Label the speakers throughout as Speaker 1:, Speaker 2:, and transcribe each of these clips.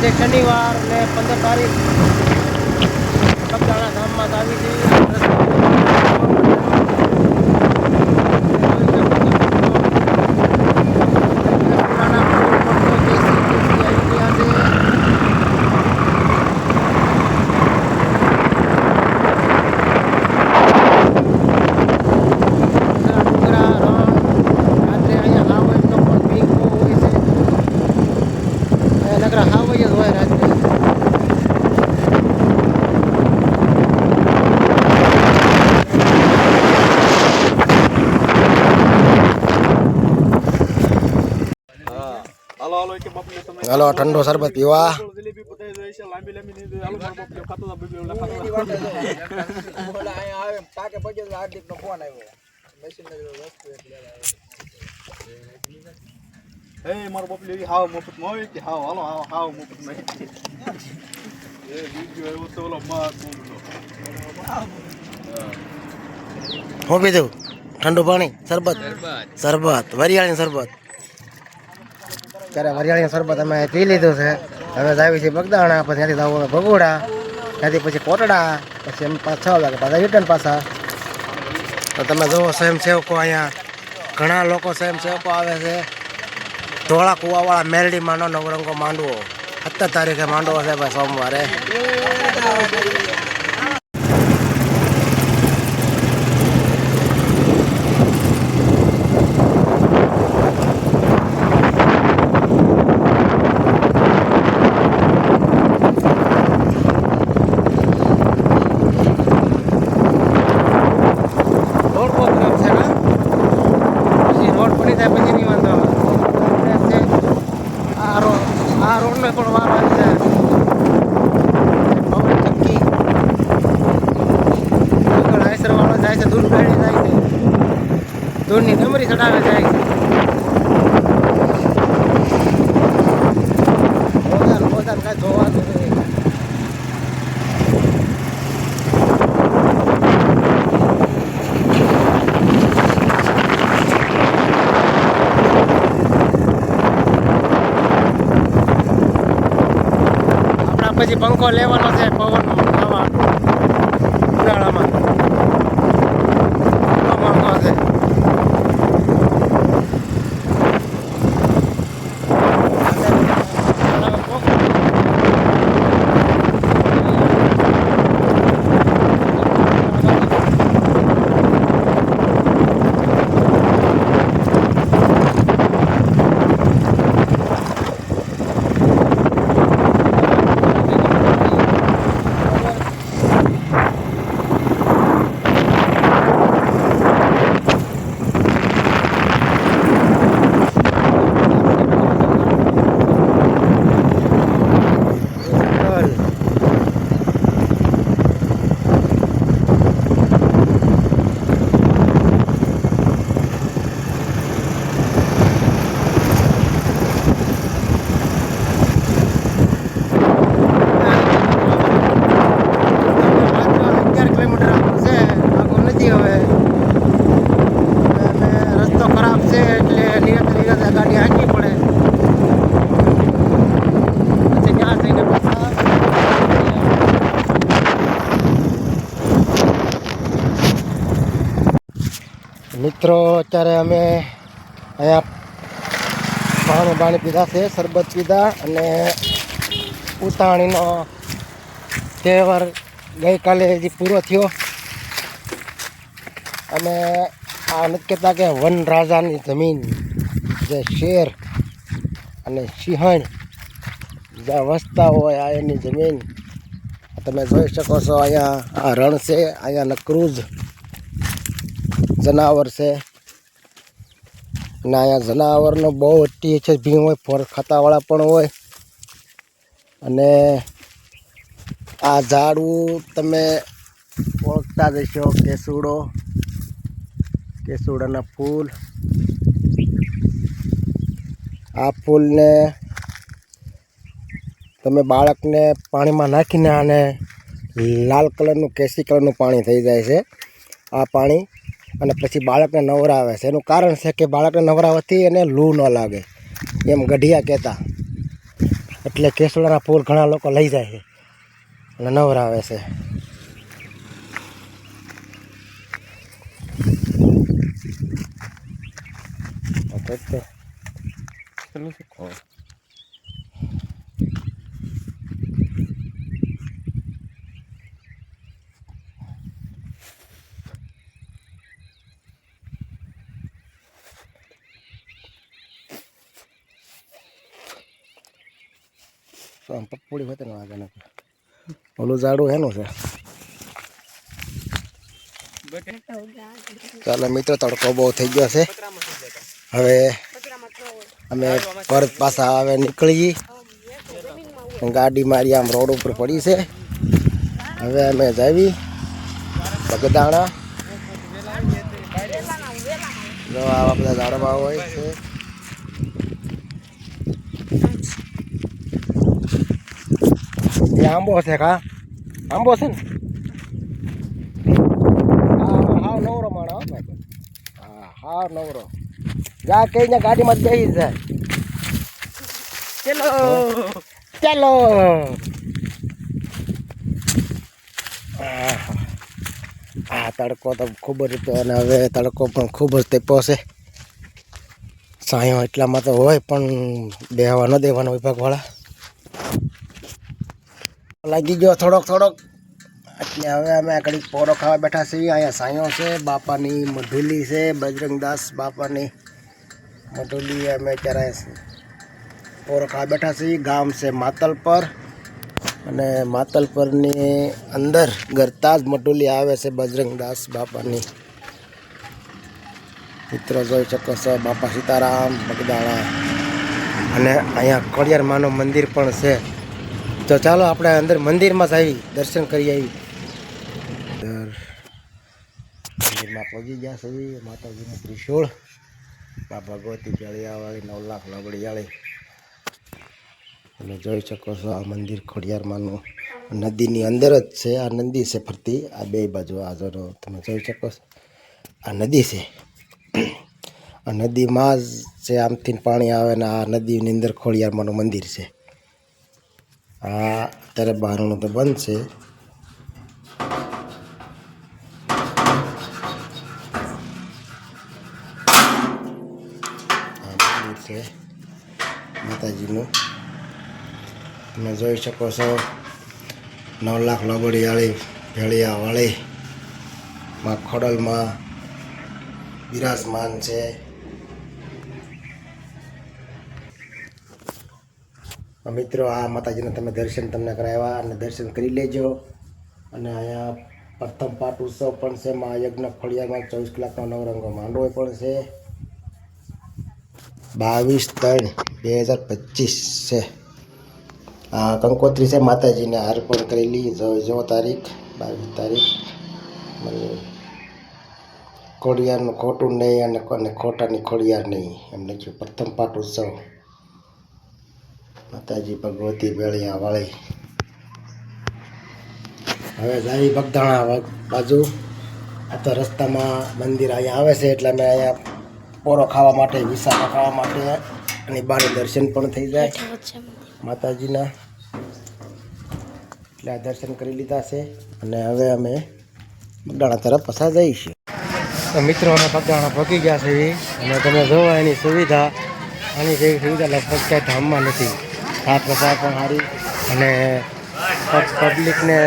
Speaker 1: આજે શનિવાર ને 15 તારીખ બગદાણા ગામમાં આવી છે.
Speaker 2: हेलो ठंडो शरबत पीवा
Speaker 3: मारो बपली हाव मुफ्त में कि हाव हालो हाव हाव मुफ्त में ये वीडियो है वो तो लो मार
Speaker 2: हो पीधु ठंडो पानी शरबत शरबत वरियाળી शरबत ત્યારે વરિયાળી શરબત અમે પી લીધું છે. હવે આવી છે બગદાણા, પછી ત્યાંથી જવું ભગોડા, ત્યાંથી પછી કોટડા, પછી એમ 5-6 વાગે પાછા રિટર્ન પાછા. તો તમે જુઓ સ્વયંસેવકો અહીંયા ઘણા લોકો સ્વયંસેવકો આવે છે. ધોળા કુવાવાળા મેરડીમાંનો નવરંગો માંડવો 17 તારીખે માંડવો છે ભાઈ સોમવારે. દૂરની ડમરી ચડાવે જાય છે. મોદાન કાંઈ જોવાનું નહીં. આપણા પછી પંખો લેવાનો છે પવન ખાવા ઉનાળામાં પંખો છે. મિત્રો અત્યારે અમે અહીંયા પાણી પીધા છે, શરબત પીધા, અને ઉતાણીનો તહેવાર ગઈકાલે હજી પૂરો થયો. અને આ નથી કહેતા કે વન રાજાની જમીન જે શેર અને સિંહણ જ્યાં વસતા હોય આ એની જમીન તમે જોઈ શકો છો. અહીંયા આ રણ છે, અહીંયા નકરું જ જનાવર છે. અને અહીંયા જનાવરનો બહુ અટ્ટી છે, ભીમ હોય, ફોર ખાતાવાળા પણ હોય. અને આ ઝાડવું તમે ઓળખતા જશો, કેસુડાના ફૂલ. આ ફૂલને તમે બાળકને પાણીમાં નાખીને આને લાલ કલરનું કેસરી કલરનું પાણી થઈ જાય છે આ પાણી. અને પછી બાળકને નવરાવે છે. એનું કારણ છે કે બાળકને નવરાવવાથી એને લૂ ન લાગે, એમ ગઢિયા કહેતા. એટલે કેસુડાના ફૂલ ઘણા લોકો લઈ જાય છે અને નવરાવે છે. પપોડી હોતે ને આગળ ઓલું ઝાડું એનું છે. ચાલો મિત્રો, તડકો બહુ થઈ ગયો છે. હવે અમે પરત પાછા હવે નીકળી. ગાડી મારી આમ રોડ ઉપર પડી છે. હવે અમે જાવી બગદાણા. જો આવા બધા ઝાડવા હોય છે. આંબો છે કા આંબો છે ને હાવ નવરો માણો. હા હાવ નવરો. જા કઈ ને ગાડીમાં બેસી જાય. ચલો ચલો. આ તડકો તો ખૂબ જ હતો અને હવે તડકો પણ ખૂબ જ તેપો છે. સાયો એટલામાં તો હોય પણ બેહવા ન દેવાનો વિભાગવાળા. લાગી ગયો થોડોક એટલે હવે અમે આ ઘડીક પોરો ખાવા બેઠા છીએ. અહીંયા સાયો છે, બાપાની મઢુલી છે, બજરંગદાસ બાપાની મઢુલી. અમે અત્યારે પોરો ખાવા બેઠા છીએ. ગામ છે માતલપર અને માતલપરની અંદર ગરતા જ મઢુલી આવે છે બજરંગદાસ બાપાની. ચિત્ર જોઈ શકો છો, બાપા સીતારામ બગદાણા. અને અહીંયા ખોડિયાર માનું મંદિર પણ છે. તો ચાલો આપણે અંદર મંદિરમાં જ આવી દર્શન કરી આવી. મંદિરમાં પહોંચી ગયા છે. માતાજીનું ત્રિશૂળ, બા ભગવતી જળિયાવાળી 9 લાખ લબડિયાળી. તમે જોઈ શકો છો આ મંદિર ખોડિયારમાંનું નદીની અંદર જ છે. આ નદી છે ફરતી આ બે બાજુ. આ જો તમે જોઈ શકો છો આ નદી છે. આ નદીમાં જ છે, આમથી પાણી આવે ને આ નદીની અંદર ખોડિયારમાંનું મંદિર છે. આ અત્યારે બહારનું તો બંધ છે. છે માતાજીનું તમે જોઈ શકો છો. 9 લાખ લબડિયાળી ભેળિયાવાળી માં ખોડલમાં બિરાજમાન છે. મિત્રો, આ માતાજીના તમે દર્શન તમને કરાવ્યા અને દર્શન કરી લેજો. અને અહીંયા પ્રથમ પાઠ ઉત્સવ પણ છે. મહાયજ્ઞ ખોડિયારમાં 24 કલાકનો નવરંગો માંડવો પણ છે. 22/3/2025 છે. આ કંકોત્રી છે માતાજીને અર્પણ કરેલી. જો તારીખ 22 તારીખ. ખોડિયારનું ખોટું નહીં અને ખોટાની ખોડિયાર નહીં એમ લખ્યું. પ્રથમ પાઠ ઉત્સવ માતાજી ભગવતી ભેળિયાવાળી. હવે જાય બગદાણા બાજુ. આ તો રસ્તામાં મંદિર અહીંયા આવે છે એટલે અમે અહીંયા પોરો ખાવા માટે, વિસાખા ખાવા માટે અને બારે દર્શન પણ થઈ જાય માતાજીના. એટલે આ દર્શન કરી લીધા છે અને હવે અમે બગદાણા તરફ પાછા જઈશું. તો મિત્રો, અમે બગદાણા પહોંચી ગયા છે અને તમે જોવો એની સુવિધા, આની જેવી સુવિધા લગભગ ક્યાંય ધામમાં નથી. સાફ સફાઈ પણ સારી અને પબ્લિકને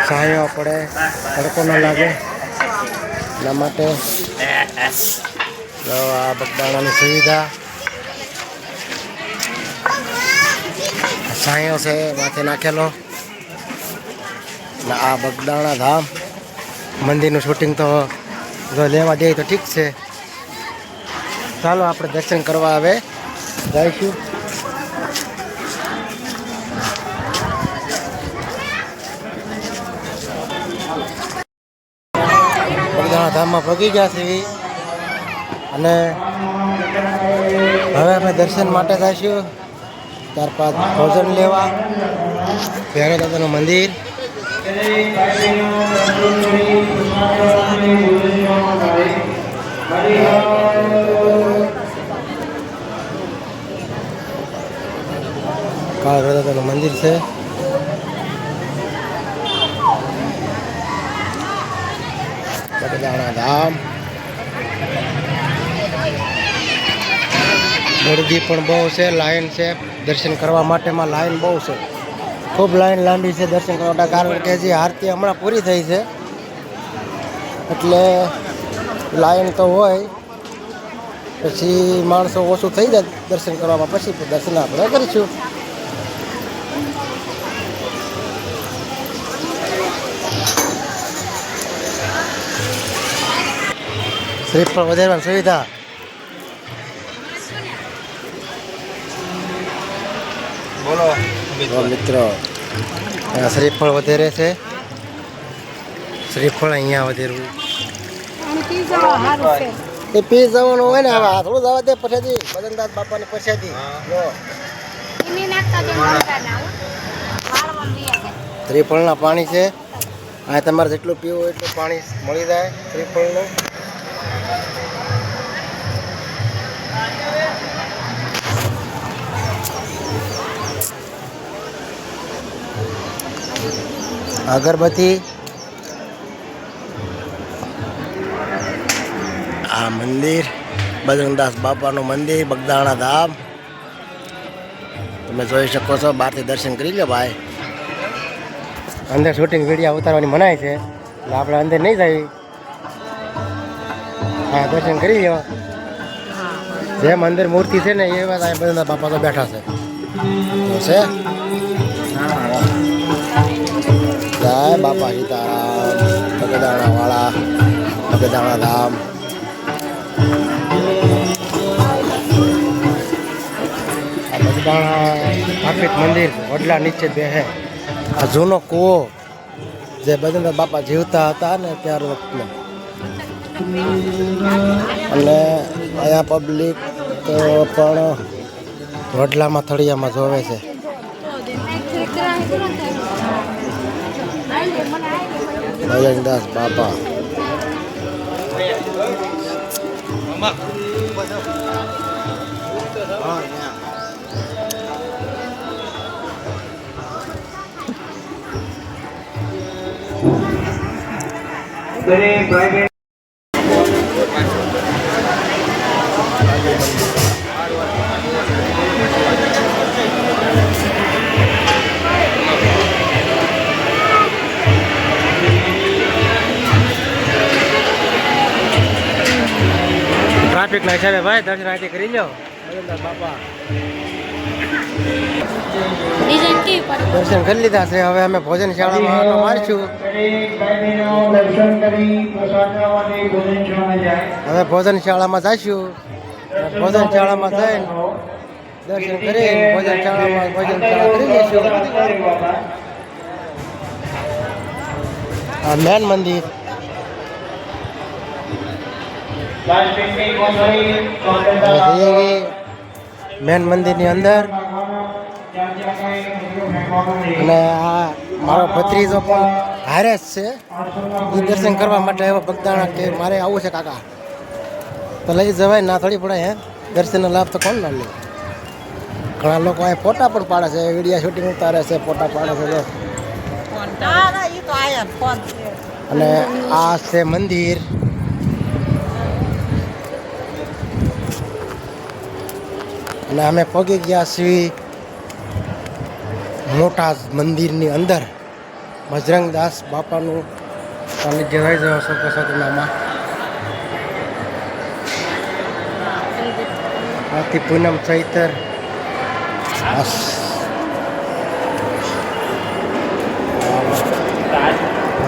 Speaker 2: છાંયો પડે, તડકો ન લાગે એના માટે આ બગદાણાની સુવિધા. છાંયો છે માથે નાખેલો. આ બગદાણા ધામ મંદિરનું શૂટિંગ તો જો લેવા દે તો ઠીક છે. ચાલો આપણે દર્શન કરવા આવે જઈશું. બગદાણા ધામમાં પહોંચી ગયા છે અને હવે અમે દર્શન માટે જઈશું. 4-5 ભોજન લેવા. ભૈરવ દાદાનું મંદિર. કાળા દાદાનું મંદિર છે. બગદાણા ધામ. ગરદી પણ બહુ છે, લાઈન છે. દર્શન કરવા માટેમાં લાઈન બહુ છે, ખૂબ લાઈન લાંબી છે દર્શન કરવા માટે. કારણ કે હજી આરતી હમણાં પૂરી થઈ છે એટલે લાઈન તો હોય. પછી માણસો ઓછું થઈ જાય દર્શન કરવામાં, પછી દર્શન આપણે કરીશું. શ્રીફળ વધારવાની સુવિધા.
Speaker 3: બોલો
Speaker 2: મિત્રો, શ્રીફળ વધારે છે. શ્રીફળ અહીંયા વધારવું એ પી જવાનું હોય ને. હવે થોડું જવા દે પછાડી બદનદાસ બાપાની પછાડી. શ્રીફળના પાણી છે. આ તમારે જેટલું પીવું હોય એટલું પાણી મળી જાય શ્રીફળનું. અગરબત્તી. આ મંદિર બજરંગદાસ બાપાનું મંદિર, બગદાણા ધામ. તમે જોઈ શકો છો. બહારથી દર્શન કરી લો ભાઈ. અંદર શૂટિંગ વિડીયો ઉતારવાની મનાય છે એટલે આપણે અંદર નહીં જઈએ. હા, દર્શન કરી લો. જેમ અંદર મૂર્તિ છે ને એવા બજરંગદાસ બાપા તો બેઠા છે. જય બાપા સીતારામ. બગદાણા વાળા, બગદાણા ધામ. આ બગદાણા સ્થાપિત મંદિર વડલા નીચે બેહે. આ જૂનો કૂવો જે બજરંગદાસ બાપા જીવતા હતા ને ત્યાર વખતનો. અને અહીંયા પબ્લિક પણ વડલામાં થળિયામાં જોવે છે. બજરંગદાસ બાપા. ટ્રાફિકના હિસાબે ભાઈ દર્શન અહીંથી કરી લો. બજરંગદાસ બાપા દર્શન કરી લીધા છે. હવે અમે ભોજનશાળામાં આટો મારીશું. હવે ભોજનશાળામાં જઈશું. ભોજનશાળામાં જઈને દર્શન કરી ભોજનશાળા કરી લઈશું. આ મેન મંદિર. મેન મંદિરની અંદર. અને આ મારો ભત્રીજો પણ હારે જ છે. એ દર્શન કરવા માટે એવા બગદાણા કે મારે આવું છે કાકા તો લઈ જવાય ના થોડી પડે. હે દર્શનનો લાભ તો કોણ ના લે. ઘણા લોકો અહીં ફોટા પણ પાડે છે, વિડીયો શૂટિંગ ઉતારે છે, ફોટા પાડે છે. અને આ છે મંદિર. અને અમે પગી ગયા છીએ મોટા મંદિરની અંદર. બજરંગદાસ બાપાનું સાનિધ્ય રહી જવા શકો છો તેનામાં. આથી પૂનમ ચૈતર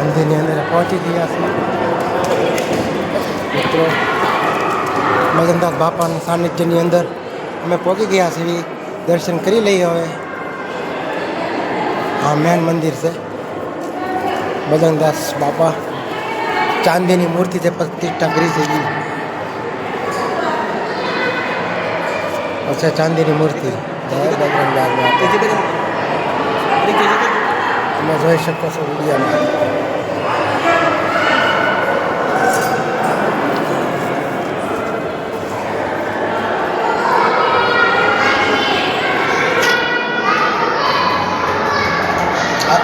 Speaker 2: મંદિરની અંદર પહોંચી ગયા છીએ મિત્રો. બજરંગદાસ બાપાના સાનિધ્યની અંદર અમે પહોંચી ગયા છીએ. દર્શન કરી લઈએ હવે. આ મેન મંદિર છે બજરંગદાસ બાપા. ચાંદીની મૂર્તિ છે, પ્રતિષ્ઠા કરી છે. પછી ચાંદીની મૂર્તિ બજરંગદાસ બાપા તમે જોઈ શકો છો વિડીયોમાં.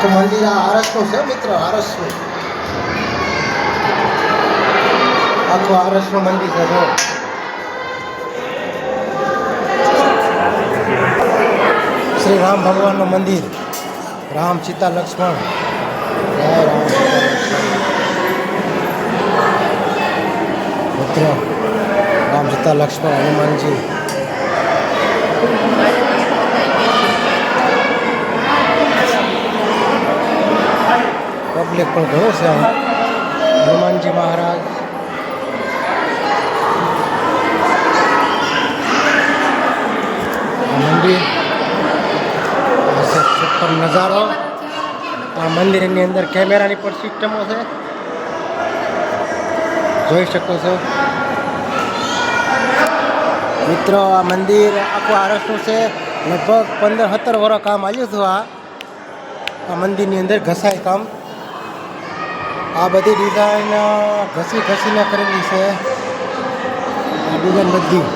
Speaker 2: આખું મંદિર આ આરસનું છે મિત્ર, આરસનું આખું આરસનું મંદિર છે. જો શ્રી રામ ભગવાનનું મંદિર, રામ સીતા લક્ષ્મણ. જય રામ સીતા લક્ષ્મણ મિત્ર, રામ સીતા લક્ષ્મણ હનુમાનજી. પબ્લિક પણ ઘણું છે. હનુમાનજી મહારાજ, મંદિર સુપર નજારો. આ મંદિરની અંદર કેમેરાની પણ સિસ્ટમો છે, જોઈ શકો છો મિત્રો. આ મંદિર આખું આરસનું છે. લગભગ 15-17 વર્ષ કામ આવ્યું હતું. આ મંદિરની અંદર ઘસાય કામ. આ બધી ડિઝાઇન ઘસીને કરેલી છે. આ ડિઝાઇન બધી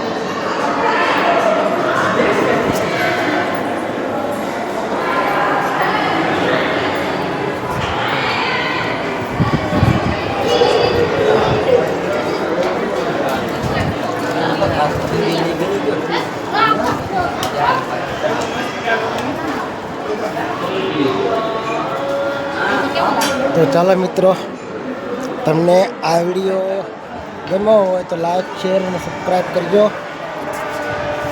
Speaker 2: તો ચાલો મિત્રો, તમને આ વિડીયો ગમ્યો હોય તો લાઈક, શેર અને સબસ્ક્રાઈબ કરજો.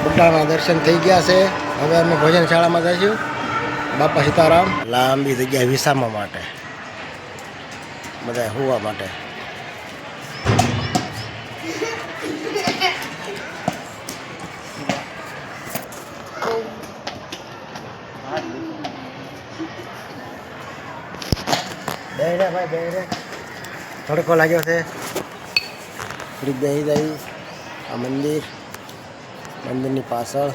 Speaker 2: બુટ્ટાના દર્શન થઈ ગયા છે. હવે અમે ભોજનશાળામાં જઈશું. બાપા સીતારામ. લાંબી જગ્યા વિસામા માટે, બધા હોવા માટે. બેહરે ભાઈ બેહરે, તડકો લાગ્યો છે. થોડીક બેહી જાય. આ મંદિરની પાછળ